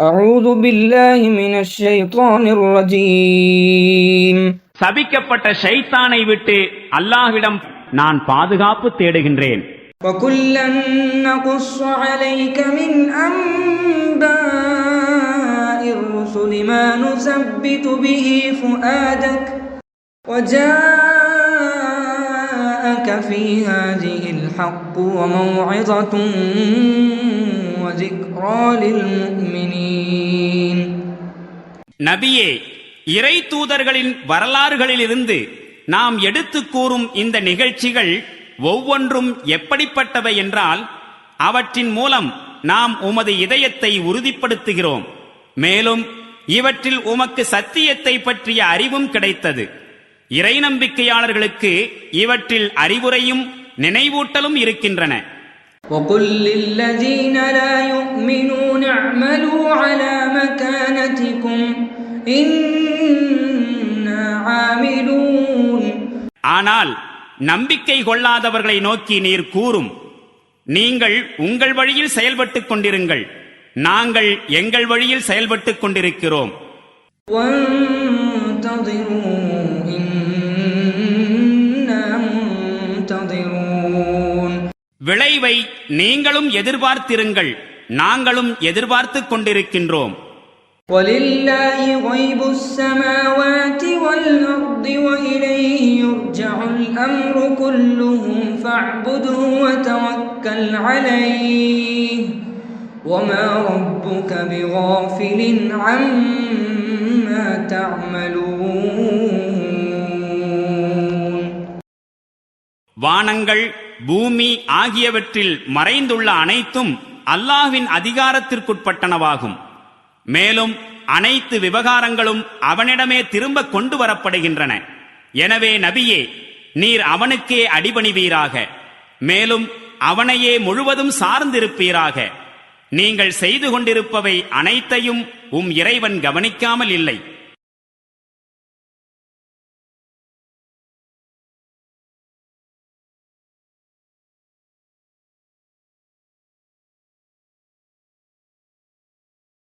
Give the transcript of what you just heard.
أعوذ بالله من الشيطان الرجيم. சபிக்கப்பட்ட ஷைத்தானை விட்டு அல்லாஹ்விடம் நான் பாதுகாப்பு தேடுகின்றேன். وَكُلًّا نَّقُصُّ عَلَيْكَ مِنْ أَنبَاءِ الرُّسُلِ مَا نُثَبِّتُ بِهِ فُؤَادَكَ وَجَاءَكَ فِي هَٰذِهِ الْحَقُّ وَمَوْعِظَةٌ وَذِكْرَىٰ لِلْمُؤْمِنِينَ. நபியே, இறை தூதர்களின் வரலாறுகளிலிருந்து நாம் எடுத்துக் கூறும் இந்த நிகழ்ச்சிகள் ஒவ்வொன்றும் எப்படிப்பட்டவை என்றால், அவற்றின் மூலம் நாம் உமது இதயத்தை உறுதிப்படுத்துகிறோம். மேலும் இவற்றில் உமக்கு சத்தியத்தை பற்றிய அறிவும் கிடைத்தது. இறை நம்பிக்கையாளர்களுக்கு இவற்றில் அறிவுரையும் நினைவூட்டலும் இருக்கின்றன. وَقُل لِّلَّذِينَ لَا يُؤْمِنُونَ اعْمَلُوا عَلَىٰ مَكَانَتِكُمْ إِنَّا عَامِلُونَ. ஆனால் நம்பிக்கை கொள்ளாதவர்களை நோக்கி நீர் கூறும், நீங்கள் உங்கள் வழியில் செயல்பட்டுக் கொண்டிருங்கள், நாங்கள் எங்கள் வழியில் செயல்பட்டுக் கொண்டிருக்கிறோம். وَانتَظِرُوا إِنَّا مُنتَظِرُونَ. விளைவை நீங்களும் எதிர்பார்த்திருங்கள், நாங்களும் எதிர்பார்த்துக் கொண்டிருக்கின்றோம். وَلِلَّهِ غَيْبُ السَّمَاوَاتِ وَالْأَرْضِ وَإِلَيْهِ يُرْجَعُ الْأَمْرُ كُلُّهُ فَاعْبُدْهُ وَتَوَكَّلْ عَلَيْهِ وَمَا رَبُّكَ بِغَافِلٍ عَمَّا تَعْمَلُونَ. வானங்கள் பூமி ஆகியவற்றில் மறைந்துள்ள அனைத்தும் அல்லாஹ்வின் அதிகாரத்திற்குட்பட்டனவாகும். மேலும் அனைத்து விவகாரங்களும் அவனிடமே திரும்ப கொண்டு வரப்படுகின்றன. எனவே நபியே, நீர் அவனுக்கே அடிபணிவீராக, மேலும் அவனையே முழுவதும் சார்ந்திருப்பீராக. நீங்கள் செய்து கொண்டிருப்பவை அனைத்தையும் இறைவன் கவனிக்காமல் இல்லை.